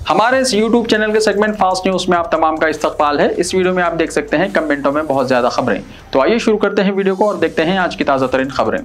हमारे इस YouTube channel के सेगमेंट फास्ट न्यूज में आप तमाम का इस्तकबाल है। इस वीडियो में आप देख सकते हैं कमेंटों में बहुत ज्यादा खबरें। तो आइए शुरू करते हैं वीडियो को और देखते हैं आज की ताजा तरीन खबरें।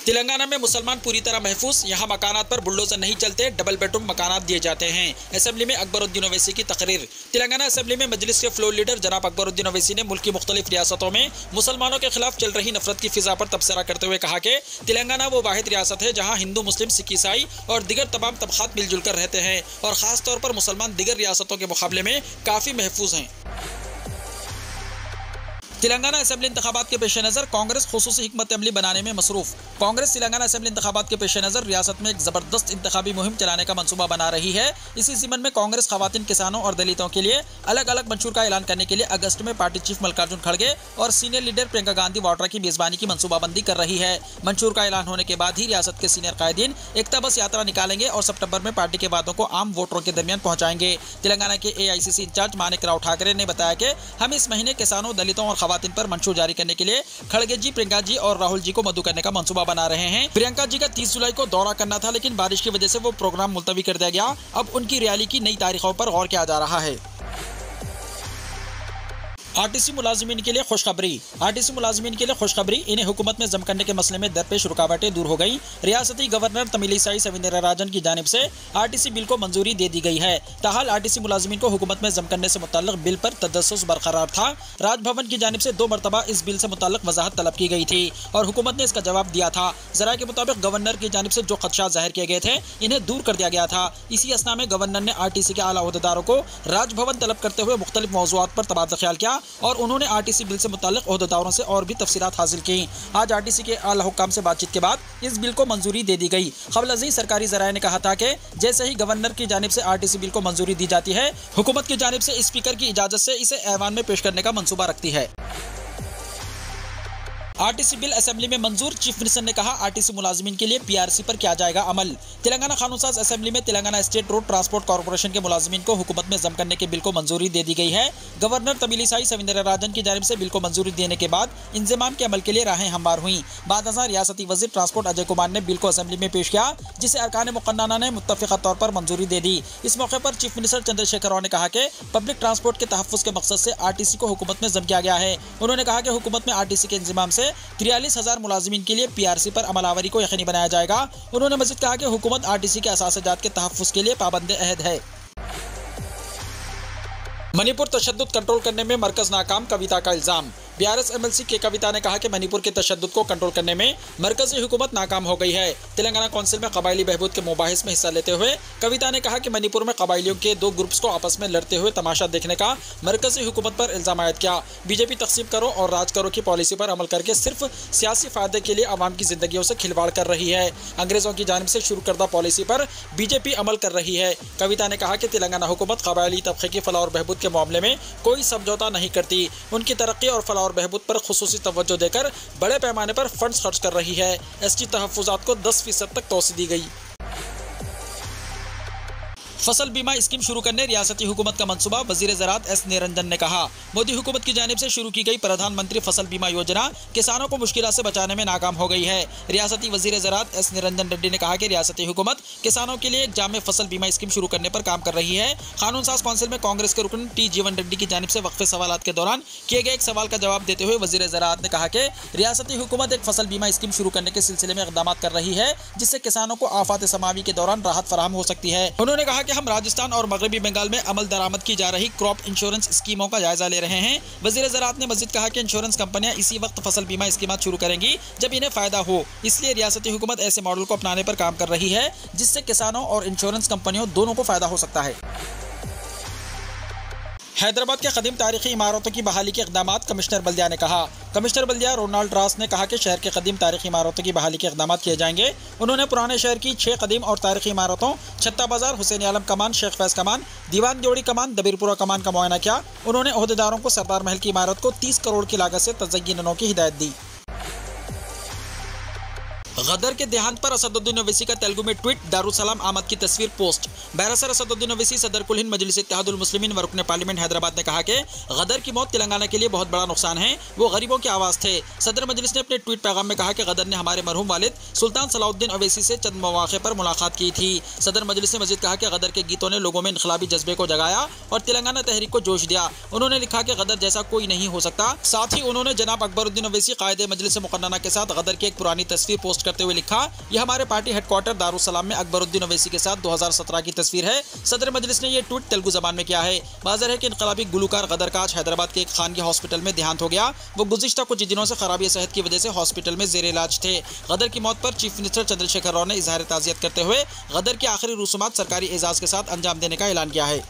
तेलंगाना में मुसलमान पूरी तरह महफूज, यहाँ मकानात पर बुलडोजर नहीं चलते, डबल बेडरूम मकानात दिए जाते हैं। असेंबली में अकबरुद्दीन ओवैसी की तकरीर। तेलंगाना असेंबली में मजलिस के फ्लोर लीडर जनाब अकबरुद्दीन ओवैसी ने मुल्क की मुख्तलिफ रियासतों में मुसलमानों के खिलाफ चल रही नफरत की फिजा पर तबसरा करते हुए कहा कि तेलंगाना वो वाहिद रियासत है जहाँ हिंदू, मुस्लिम, सिख, ईसाई और दीगर तमाम तबकात मिलजुल कर रहते हैं और खास तौर पर मुसलमान दीगर रियासतों के मुकाबले में काफी महफूज हैं। तेलंगाना असेंबली इंतखाबात के पेश नज़र कांग्रेस खुसूसी हिकमत अमली बनाने में मसरूफ। कांग्रेस तेलंगाना असेंबली इंतखाबात के पेश नज़र रियासत में एक जबरदस्त इंतखाबी मुहिम चलाने का मंसूबा बना रही है। इसी ज़िम्मन में कांग्रेस खवातीन, किसानों और दलितों के लिए अलग अलग मंशूर का ऐलान करने के लिए अगस्त में पार्टी चीफ मल्लिकार्जुन खड़गे और सीनियर लीडर प्रियंका गांधी वाड्रा की मेजबानी की मंसूबाबंदी कर रही है। मंशूर का ऐलान होने के बाद ही रियासत के सीनियर कायदीन एकता बस यात्रा निकालेंगे और सितंबर में पार्टी के वादों को आम वोटरों के दरमियान पहुंचाएंगे। तेलंगाना के AICC इंचार्ज मानिक राव ठाकरे ने बताया कि हम इस महीने किसानों, दलितों और खवातीन पर मंशूर जारी करने के लिए खड़गे जी, प्रियंका जी और राहुल जी को मदऊ करने का मंसूबा बना रहे हैं। प्रियंका जी का 30 जुलाई को दौरा करना था, लेकिन बारिश की वजह से वो प्रोग्राम मुलतवी कर दिया गया। अब उनकी रैली की नई तारीखों पर गौर किया जा रहा है। RTC मुलाजिमीन के लिए खुशखबरी। RTC मुलाजिमीन के लिए खुशखबरी, इन्हें हुकूमत में जम करने के मसले में दरपेश रुकावटें दूर हो गई। रियासती गवर्नर तमिलिसाई सविंदराराजन की जानिब से RTC बिल को मंजूरी दे दी गई है। ताहाल RTC मुलाजिमीन को हुकूमत में जम करने से मुताल्लिक बिल पर तजस्सुस बरकरार था। राजभवन की जानिब से 2 मरतबा इस बिल से मुताल्लिक वजाहत तलब की गई थी और हुकूमत ने इसका जवाब दिया था। जराये के मुताबिक गवर्नर की जानिब से जो खदशात जाहिर किए गए थे, इन्हें दूर कर दिया गया था। इसी असना में गवर्नर ने RTC के आला ओहदेदारों को राजभवन तलब करते हुए मुख्तलिफ मौज़ूआत पर तबादला ख्याल किया और उन्होंने RTC बिल से मुताल्लिक ओहदेदारों से और भी तफसीलात हासिल की। आज RTC के आला हुक्काम से बातचीत के बाद इस बिल को मंजूरी दे दी गई। क़ब्ल अज़ीं सरकारी ज़राए ने कहा था कि जैसे ही गवर्नर की जानिब से RTC बिल को मंजूरी दी जाती है, हुकूमत की जानिब से स्पीकर की इजाज़त से इसे ऐवान में पेश करने का मंसूबा रखती है। RTC बिल असेंबली में मंजूर। चीफ मिनिस्टर ने कहा RTC मुलाजिमीन के लिए PRC पर किया जाएगा अमल। तेलंगाना कानूनसाज असेंबली में Telangana state road transport corporation के मुलाजिमीन को हुकूमत में जम करने के बिल को मंजूरी दे दी गई है। गवर्नर तमिलिसाई सविंदराराजन की जानिब से बिल को मंजूरी देने के बाद इंजमाम के अमल के लिए राहें हमवार हुई। बाद रियासती वजीर ट्रांसपोर्ट अजय कुमार ने बिल को असेंबली में पेश किया, जिसे अरकान मुक़न्नना ने मुत्तफ़िक़ा तौर पर मंजूरी दे दी। इस मौके पर चीफ मिनिस्टर चंद्रशेखर राव ने कहा कि पब्लिक ट्रांसपोर्ट के तहफ़्फ़ुज़ के मकसद से RTC को हुकूमत में जम किया गया है। उन्होंने कहा कि हुकूमत में RTC के इंजमाम से 43,000 मुलाजिमीन के लिए PRC पर अमलावरी को यकीनी बनाया जाएगा। उन्होंने मज़ीद कहा कि हुकूमत RTC के असासजात के तहफ़्फ़ुज़ के लिए पाबंद अहद है। मणिपुर तशद्दुद कंट्रोल करने में मरकज नाकाम, कविता का इल्जाम। BRS MLC के कविता ने कहा कि मणिपुर के तशद्दुद को कंट्रोल करने में मरकजी हुकूमत नाकाम हो गई है। तेलंगाना कौंसिल में कबायली बहबूद के मुबाहिस में हिस्सा लेते हुए कविता ने कहा कि मणिपुर में कबायलियों के 2 ग्रुप्स को आपस में लड़ते हुए तमाशा देखने का मरकजी हुकूमत पर इल्जाम आयद किया। BJP तकसीम करो और राज करो की पॉलिसी पर अमल करके सिर्फ सियासी फायदे के लिए आवाम की जिंदगियों से खिलवाड़ कर रही है। अंग्रेजों की जानिब से शुरू करदा पॉलिसी पर BJP अमल कर रही है। कविता ने कहा कि तेलंगाना हुकूमत कबायली तबके की फलाह और बहबूद के मामले में कोई समझौता नहीं करती। उनकी तरक्की और फलाह और बहबूद पर खुसूसी तवज्जो देकर बड़े पैमाने पर फंड्स खर्च कर रही है। ST तहफ़्फ़ुज़ात को 10% तक तोसी दी गई। फसल बीमा स्कीम शुरू करने रियासती हुकूमत का मंसूबा, वजीर ज़राअत S निरंजन ने कहा। मोदी हुकूमत की जानिब से शुरू की गई प्रधानमंत्री फसल बीमा योजना किसानों को मुश्किलात से बचाने में नाकाम हो गई है। रियासती वजीर ज़राअत S निरंजन रेड्डी ने कहा कि रियासती हुकूमत किसानों के लिए एक जामे फसल बीमा स्कीम शुरू करने पर काम कर रही है। कानून साज कौंसिल में कांग्रेस के रुकन T जीवन रेड्डी की जानिब से वक्फे सवालात के दौरान किए गए एक सवाल का जवाब देते हुए वजीर ज़राअत ने कहा कि रियासती हुकूमत एक फसल बीमा स्कीम शुरू करने के सिलसिले में इक़दाम कर रही है, जिससे किसानों को आफात समावी के दौरान राहत फराहम हो सकती है। उन्होंने कहा कि हम राजस्थान और मगरबी बंगाल में अमल दरामद की जा रही क्रॉप इंश्योरेंस स्कीमों का जायजा ले रहे हैं। वजीर ज़राअत ने मज़ीद कहा कि इंश्योरेंस कंपनियां इसी वक्त फसल बीमा स्कीमात शुरू करेंगी जब इन्हें फायदा हो। इसलिए रियासती हुकूमत ऐसे मॉडल को अपनाने पर काम कर रही है, जिससे किसानों और इंश्योरेंस कंपनियों दोनों को फायदा हो सकता है। हैदराबाद के कदीम तारीखी इमारतों की बहाली के इक़दामात, कमिश्नर बल्दिया ने कहा। कमिश्नर बल्दिया रोनाल्ड रास ने कहा कि शहर के कदीम तारीखी इमारतों की बहाली के इक़दामात किए जाएंगे। उन्होंने पुराने शहर की 6 कदीम और तारीखी इमारतों छत्ता बाजार, हुसैन आलम कमान, शेख फैज कमान, दीवान द्योड़ी कमान, दबीरपुरा कमान का मुआयना किया। उन्होंने ओहदेदारों को सरदार महल की इमारत को 30 करोड़ की लागत से तज़य्युनों की हिदायत दी। गदर के देहांत पर असदुद्दीन ओवैसी का तेलुगु में ट्वीट, दारुसलाम आमद की तस्वीर पोस्ट। बैरिस्टर असदुद्दीन ओवैसी सदर कुल हिंद मजलिस इत्तेहादुल मुस्लिमीन व रुकन पार्लियामेंट हैदराबाद ने कहा कि गदर की मौत तेलंगाना के लिए बहुत बड़ा नुकसान है। वो गरीबों की आवाज थे। सदर मजलिस ने अपने ट्वीट पैगाम में कहा कि गदर ने हमारे मरहूम वालिद सुल्तान सलाउद्दीन ओवैसी से चंद मौके पर मुलाकात की थी। सदर मजलिस ने मजीद कहा कि गदर के गीतों ने लोगों में इनकलाबी जज्बे को जगाया और तेलंगाना तहरीक को जोश दिया। उन्होंने लिखा कि गदर जैसा कोई नहीं हो सकता। साथ ही उन्होंने जनाब अकबरुद्दीन ओवैसी कायदे मजलिस मुकन्नना के साथ गदर की एक पुरानी तस्वीर पोस्ट करते हुए लिखा, यह हमारे पार्टी हेडक्वार्टर दारुसलाम में अकबरुद्दीन ओवैसी के साथ 2017 की तस्वीर है। सदर मजलिस ने यह ट्वीट तेलुगु जबान में किया है। वाज़ेह है कि इनकलाबी गुलकार गदर का आज हैदराबाद के एक खानगी हॉस्पिटल में देहांत हो गया। वो गुज़िश्ता कुछ दिनों से खराबी सेहत की वजह से हॉस्पिटल में जेर इलाज थे। गदर की मौत पर चीफ मिनिस्टर चंद्रशेखर राव ने इजहार ताज़ियत करते हुए गदर के आखिरी रसूमात सरकारी एजाज के साथ अंजाम देने का ऐलान किया है।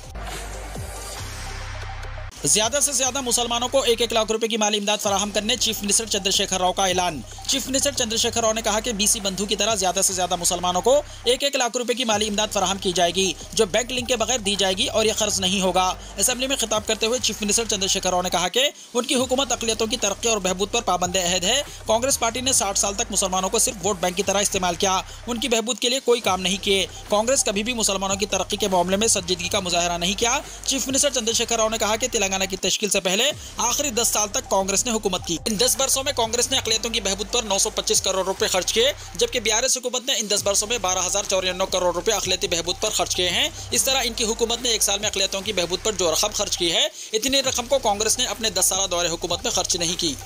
ज्यादा से ज्यादा मुसलमानों को 1-1 लाख रुपए की माली इमदाद फराहम करने चीफ मिनिस्टर चंद्रशेखर राव का ऐलान। चीफ मिनिस्टर चंद्रशेखर राव ने कहा कि बीसी बंधु की तरह ज्यादा से ज्यादा मुसलमानों को 1-1 लाख रुपए की माली इमदाद फराहम की जाएगी, जो बैंक लिंक के बगैर दी जाएगी और यह खर्च नहीं होगा। असेंबली में खिताब करते हुए चीफ मिनिस्टर चंद्रशेखर राव ने कहा कि उनकी हुकूमत अक़लियतों की तरक्की और बहबूद पर पाबंद अहद है। कांग्रेस पार्टी ने 60 साल तक मुसलमानों को सिर्फ वोट बैंक की तरह इस्तेमाल किया, उनकी बहबूद के लिए कोई काम नहीं किए। कांग्रेस कभी भी मुसलमानों की तरक्की के मामले में संजीदगी का मुजाहरा नहीं किया। चीफ मिनिस्टर चंद्रशेखर राव ने कहा कि तेलंगाना की तश्कील से पहले आखिरी 10 साल तक कांग्रेस ने हुकूमत की। इन 10 वर्षों में कांग्रेस ने अक़लियतों की बहबूद पर 925 करोड़ रुपए खर्च किए, जबकि बीआरएस हुकूमत ने इन 10 वर्षों में 12,094 करोड़ रुपए अक़लियती बहबूद पर खर्च किए हैं। इस तरह इनकी हुकूमत ने एक साल में अक़लियतों की बहबूद पर जो रकम खर्च की है, इतनी रकम को कांग्रेस ने अपने 10 साल दौरे हुकूमत में खर्च नहीं की।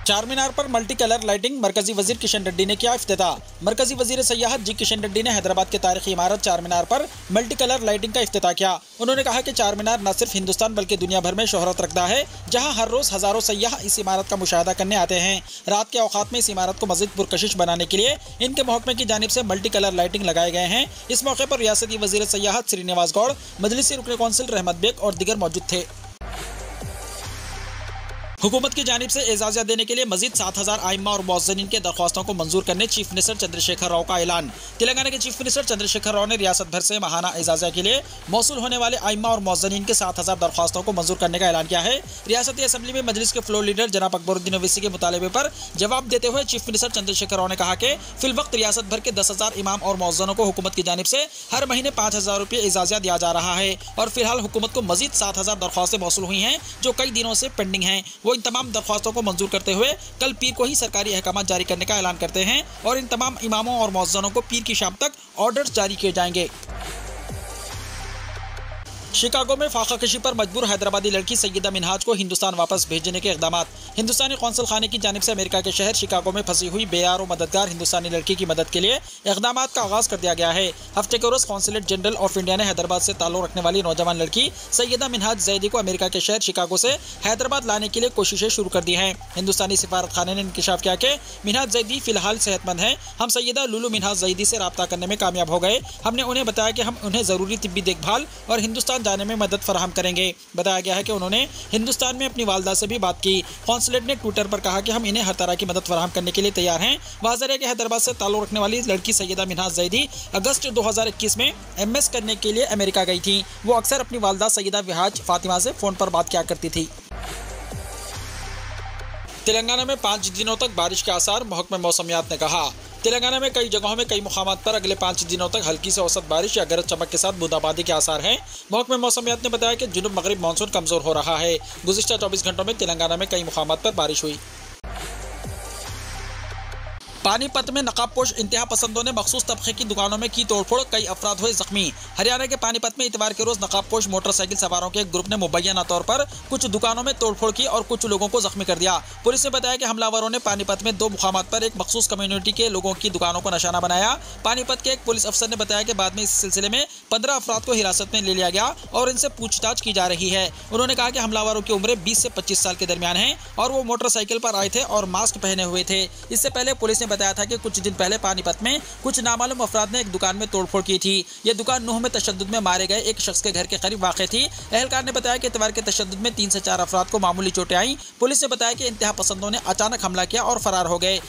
चारमीनार पर मल्टी कलर लाइटिंग, मरकजी वजीर किशन रेड्डी ने किया इफ्तिताह। मरकजी वजीर सयाहत जी किशन रेड्डी ने हैदराबाद के तारीखी इमारत चारमीनार पर मल्टी कलर लाइटिंग का इफ्तिताह किया। उन्होंने कहा कि चारमीनार न सिर्फ हिंदुस्तान बल्कि दुनिया भर में शोहरत रखता है, जहां हर रोज हजारों सयाह इस इमारत का मुशाहदा करने आते हैं। रात के औकात में इस इमारत को मजीद पुरकशिश बनाने के लिए इनके महकमे की जानिब से मल्टी कलर लाइटिंग लगाए गए हैं। इस मौके पर रियासती वजीर सयाहत श्रीनिवास गौड़, मजलिसी रुकन कौंसिल रहमत बेग और दीगर मौजूद थे। हुकूमत की जानिब से एजाज़ियत देने के लिए मजीद 7,000 आइम्मा और मुअज़्ज़िनीन के दरख्वास्तों को मंजूर करने चीफ मिनिस्टर चंद्रशेखर राव का ऐलान। तेलंगाना के चीफ मिनिस्टर चंद्रशेखर राव ने रियासत भर से माहाना एजाज़िया के लिए मौसूल होने वाले आइम्मा और मुअज़्ज़िनीन के 7,000 दरख्वास्तों को मंजूर करने का ऐलान किया है। रियासती असेंबली में मजलिस के फ्लोर लीडर जनाब अकबरुद्दीन ओवैसी के मुतालबे पर जवाब देते हुए चीफ मिनिस्टर चंद्रशेखर राव ने कहा कि फिलवक्त रियासत भर के 10,000 इमाम और मुअज़्ज़िनों को हुकूमत की जानिब से हर महीने 5,000 रुपये एजाज़िया दिया जा रहा है और फिलहाल हुकूमत को मजीद 7,000 दरख्वास्तें मौसूल हुई हैं, जो कई दिनों से पेंडिंग हैं। वो इन तमाम दरख्वास्तों को मंजूर करते हुए कल पीर को ही सरकारी अहकाम जारी करने का ऐलान करते हैं और इन तमाम इमामों और मुअज़्ज़िनों को पीर की शाम तक ऑर्डर्स जारी किए जाएंगे। शिकागो में फाका कशी पर मजबूर हैदराबादी लड़की सैयदा मिनहाज को हिंदुस्तान वापस भेजने के इक़दाम। हिंदुस्तानी कौंसल खाने की जानिब से अमेरिका के शहर शिकागो में फंसी हुई बेयार और मददगार हिंदुस्तानी लड़की की मदद के लिए इक़दाम का आगाज़ कर दिया गया है। हफ्ते के रोज़ कौंसलेट जनरल ऑफ इंडिया ने हैदराबाद से ताल्लुक़ रखने वाली नौजवान लड़की सैयदा मिनहाज जैदी को अमेरिका के शहर शिकागो से हैदराबाद लाने के लिए कोशिशें शुरू कर दी हैं। हिंदुस्तानी सिफारत खाने ने इंकशाफ किया कि मिनहाज जैदी फिलहाल सेहतमंद है। हम सैयदा लुलू मिनहाज जैदी से रब्ता करने में कामयाब हो गए। हमने उन्हें बताया कि हम उन्हें ज़रूरी तिब्बी देखभाल और हिंदुस्तान जाने में मदद फराहम करेंगे। बताया गया है कि उन्होंने हिंदुस्तान में अपनी वालदा से भी बात की। कौंसलेट ने ट्विटर पर कहा कि हम इन्हें हर तरह की मदद फराहम करने के लिए तैयार हैं। वाज़ेह है कि हैदराबाद से ताल्लुक़ रखने वाली लड़की सैयदा मिनहाज जैदी अगस्त 2021 में MS करने के लिए अमेरिका गई थी। वो अक्सर अपनी वालदा सैयदा विहाज फातिमा से फ़ोन पर बात किया करती थी। तेलंगाना में 5 दिनों तक बारिश के आसार, महकमा मौसमियात ने कहा। तेलंगाना में कई जगहों में कई मुकामात पर अगले 5 दिनों तक हल्की से औसत बारिश या गरज चमक के साथ बूंदाबांदी के आसार हैं। महकमा मौसमियात ने बताया कि जुनूब मगरिब मानसून कमज़ोर हो रहा है। गुज़िश्ता 24 घंटों में तेलंगाना में कई मुकामात पर बारिश हुई। पानीपत में नकाबपोश इंतहा पसंदों ने मखसूस तबके की दुकानों में की तोड़फोड़, कई अफराद हुए जख्मी। हरियाणा के पानीपत में इतवार के रोज नकाबपोश मोटरसाइकिल सवारों के एक ग्रुप ने मुबैना तौर पर कुछ दुकानों में तोड़फोड़ की और कुछ लोगों को जख्मी कर दिया। पुलिस ने बताया कि हमलावरों ने पानीपत में 2 मुकामात पर एक मखसूस कम्युनिटी के लोगों की दुकानों को निशाना बनाया। पानीपत के एक पुलिस अफसर ने बताया कि बाद में इस सिलसिले में 15 अफराद को हिरासत में ले लिया गया और इनसे पूछताछ की जा रही है। उन्होंने कहा कि हमलावरों की उम्रें 20 से 25 साल के दरमियान है और वो मोटरसाइकिल पर आए थे और मास्क पहने हुए थे। इससे पहले पुलिस ने बताया था कि कुछ दिन पहले पानीपत में कुछ नामालूम अफराद ने एक दुकान में तोड़फोड़ की थी। यह दुकान नूह में तशद्दुद में मारे गए एक शख्स के घर के करीब वाक़ थी। अहलकार ने बताया कि इतवार के तशद्दुद में 3 से 4 अफराद को मामूली चोटें आईं। पुलिस ने बताया कि इंतहा पसंदों ने अचानक हमला किया और फरार हो गए।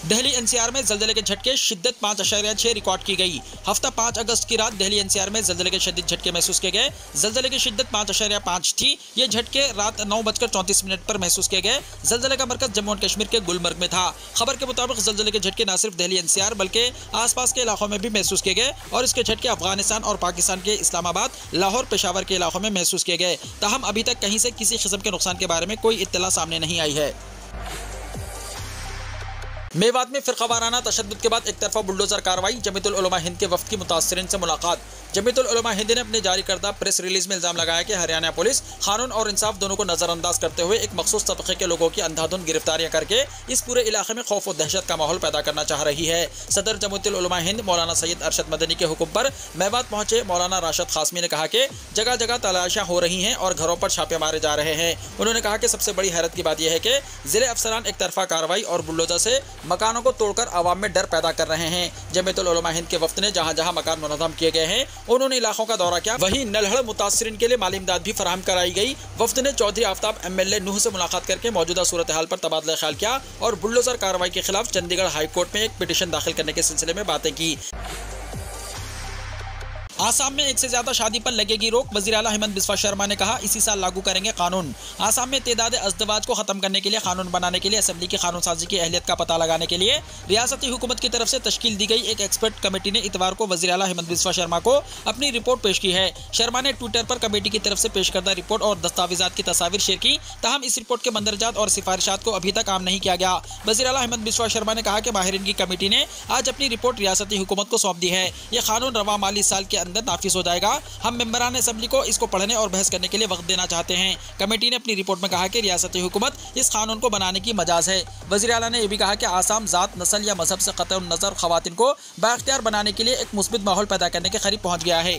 दिल्ली एनसीआर में जल्जले के झटके, शिद्दत 5.6 रिकॉर्ड की गई। हफ्ता 5 अगस्त की रात दिल्ली एनसीआर में जल्जले के शदीद झटके महसूस किए गए। जल्जले की शिद्दत 5.5 थी। ये झटके रात 9:34 पर महसूस किए गए। जल्जले का मरकज जम्मू और कश्मीर के गुलमर्ग में था। खबर के मुताबिक जल्जले के झटके न सिर्फ दिल्ली एनसीआर बल्कि आसपास के इलाकों में भी महसूस किए गए और इसके झटके अफगानिस्तान और पाकिस्तान के इस्लामाबाद, लाहौर, पेशावर के इलाकों में महसूस किए गए। ताहम अभी तक कहीं से किसी किस्म के नुकसान के बारे में कोई इत्तला सामने नहीं आई है। मेवात में फिरकावाराना तशद्दुद के बाद एक तरफा बुलडोजर कार्रवाई, जमीयतुल उलमा हिंद के वफ्द की मुतासरीन से मुलाकात। जमीयतुल उलमा हिंद ने अपने जारी करदा प्रेस रिलीज में इल्जाम लगाया कि हरियाणा पुलिस कानून और इंसाफ दोनों को नजरअंदाज करते हुए एक मखसूस तबके के लोगों की अंधाधुंध गिरफ्तारियां करके इस पूरे इलाके में खौफ और दहशत का माहौल पैदा करना चाह रही है। सदर जमीयतुल उलमा हिंद मौलाना सैयद अरशद मदनी के हुक्म पर मेवात पहुंचे मौलाना राशिद खासमी ने कहा कि जगह जगह तलाशियां हो रही हैं और घरों पर छापे मारे जा रहे हैं। उन्होंने कहा कि सबसे बड़ी हैरत की बात यह है कि जिले अफसरान एक तरफा कार्रवाई और बुलडोजर से मकानों को तोड़कर आवाम में डर पैदा कर रहे हैं। जमीयतुल उलमा हिंद के वफ्द ने जहां जहां मकान मुनज़्ज़म किए गए हैं उन्होंने इलाकों का दौरा किया। वहीं नलहड़ मुतासरीन के लिए माली इमदाद भी फराहम कराई गई। वफ्द ने चौधरी आफ्ताब MLA नूह से मुलाकात करके मौजूदा सूरत हाल पर तबादला ख्याल किया और बुलडोजर कार्रवाई के खिलाफ चंडीगढ़ हाई कोर्ट में एक पिटीशन दाखिल करने के सिलसिले में बातें की। आसाम में एक से ज्यादा शादी पर लगेगी रोक, वज़ीर आला हेमंत बिस्वा शर्मा ने कहा इसी साल लागू करेंगे कानून। आसाम में तेदाद अज़दवाज को खत्म करने के लिए कानून बनाने के लिए असेंबली की कानून साजी की अहलियत का पता लगाने के लिए रियासती हुकूमत की तरफ से तश्कील दी गई एक एक्सपर्ट कमेटी ने इतवार को वज़ीर आला हेमंत बिस्वा शर्मा को अपनी रिपोर्ट पेश की है। शर्मा ने ट्विटर पर कमेटी की तरफ से पेश करदा रिपोर्ट और दस्तावेजात की तस्वीर शेयर की। ताहम इस रिपोर्ट के मंदरजात और सिफारिशात को अभी तक आम नहीं किया गया। वज़ीर आला हेमंत बिस्वा शर्मा ने कहा कि माहिरीन की कमेटी ने आज अपनी रिपोर्ट रियासती हुकूमत को सौंप दी है। यह कानून रवा माली साल के अंदर नाफिज हो जाएगा। हम मेंबरान असेंबली को इसको पढ़ने और बहस करने के लिए वक्त देना चाहते हैं। कमेटी ने अपनी रिपोर्ट में कहा कि रियासती हुकूमत इस कानून को बनाने की मजाज है। वज़ीर आला ने यह भी कहा कि आसाम जात, नस्ल या मजहब से कतई नज़र खवातीन को बाख्तियार बनाने के लिए एक मुस्बित माहौल पैदा करने के करीब पहुंच गया है।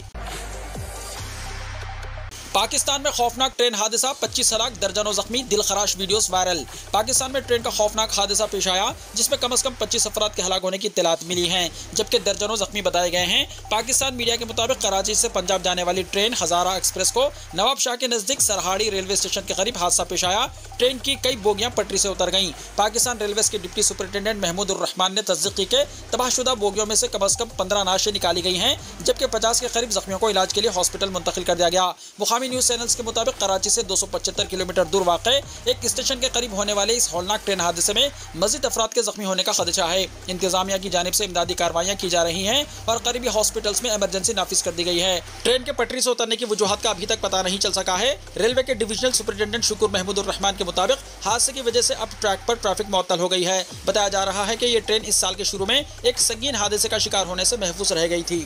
पाकिस्तान में खौफनाक ट्रेन हादसा, 25 हलाक, दर्जनों जख्मी, दिल खराश वीडियोस वायरल। पाकिस्तान में ट्रेन का खौफनाक हादसा पेश आया जिसमें कम से कम 25 अफराद के हलाक होने की इत्तलात मिली हैं जबकि दर्जनों जख्मी बताए गए हैं। पाकिस्तान मीडिया के मुताबिक कराची से पंजाब जाने वाली ट्रेन हजारा एक्सप्रेस को नवाब शाह के नजदीक सरहाड़ी रेलवे स्टेशन के करीब हादसा पेश आया। ट्रेन की कई बोगियां पटरी से उतर गईं। पाकिस्तान रेलवे के डिप्टी सुपरिटेंडेंट महमूद उर रहमान ने तस्दीक की कि तबाहशुदा बोगियों में से कम 15 नाशें निकाली गई हैं जबकि 50 के करीब जख्मियों को इलाज के लिए हॉस्पिटल मुंतकिल कर दिया गया। मुकामी न्यूज चैनल्स के मुताबिक कराची से 275 किलोमीटर दूर वाक़े एक स्टेशन के करीब होने वाले इस हौलनाक ट्रेन हादसे में मजीद अफराद के जख्मी होने का खदशा है। इंतजामिया की जानिब से इमदादी कार्रवाइयां की जा रही हैं और करीबी हॉस्पिटल्स में इमरजेंसी नाफिज कर दी गई है। ट्रेन के पटरी से उतरने की वजूहत का अभी तक पता नहीं चल सका है। रेलवे के डिविजनल सुपरिटेंडेंट शुक्र महमूद उर रहमान के मुताबिक हादसे की वजह से अब ट्रैक पर ट्रैफिक मुअत्तल हो गई है। बताया जा रहा है कि ये ट्रेन इस साल के शुरू में एक संगीन हादसे का शिकार होने से महफूज रह गई थी।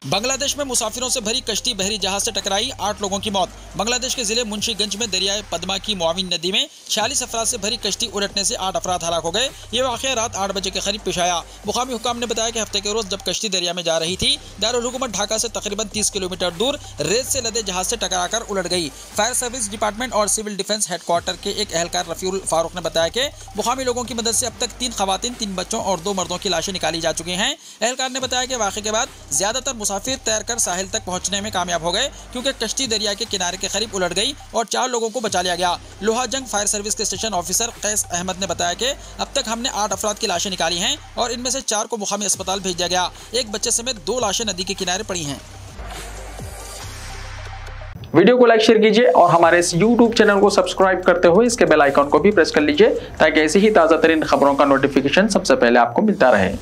बांग्लादेश में मुसाफिरों से भरी कश्ती बहरी जहाज से टकराई, 8 लोगों की मौत। बांग्लादेश के जिले मुंशीगंज में दरियाए पद्मा की मुआविन नदी में 46 अफराद से भरी कश्ती उलटने से 8 अफराद हलाक हो गए। ये वाक़या रात 8 बजे के करीब पेश आया। मुकामी हुकाम ने बताया कि हफ्ते के रोज जब कश्ती दरिया में जा रही थी, दारुल हुकूमत ढाका से तकरीबन 30 किलोमीटर दूर रेत से लदे जहाज से टकराकर उलट गई। फायर सर्विस डिपार्टमेंट और सिविल डिफेंस हेडक्वार्टर के एक एहलकार रफीउल फारूक ने बताया कि मुकामी लोगों की मदद से अब तक 3 खवातीन, 3 बच्चों और 2 मर्दों की लाशें निकाली जा चुकी हैं। एहलकार ने बताया कि वाक़े के बाद ज्यादातर मुसाफिर तैरकर साहिल तक पहुंचने में कामयाब हो गए क्योंकि कश्ती दरिया के किनारे के करीब उलट गई और 4 लोगों को बचा लिया गया। लोहाजंग फायर सर्विस के स्टेशन ऑफिसर कैस अहमद ने बताया कि अब तक हमने 8 अफराद की लाशें निकाली हैं और इनमें से 4 को मुकामी अस्पताल भेज दिया गया। एक बच्चे समेत 2 लाशें नदी के किनारे पड़ी हैं। वीडियो को लाइक शेयर कीजिए और हमारे इस YouTube चैनल को सब्सक्राइब करते हुए इसके बेल आइकॉन को भी प्रेस कर लीजिए ताकि ऐसी ही ताज़ा तरीन खबरों का नोटिफिकेशन सबसे पहले आपको मिलता रहे।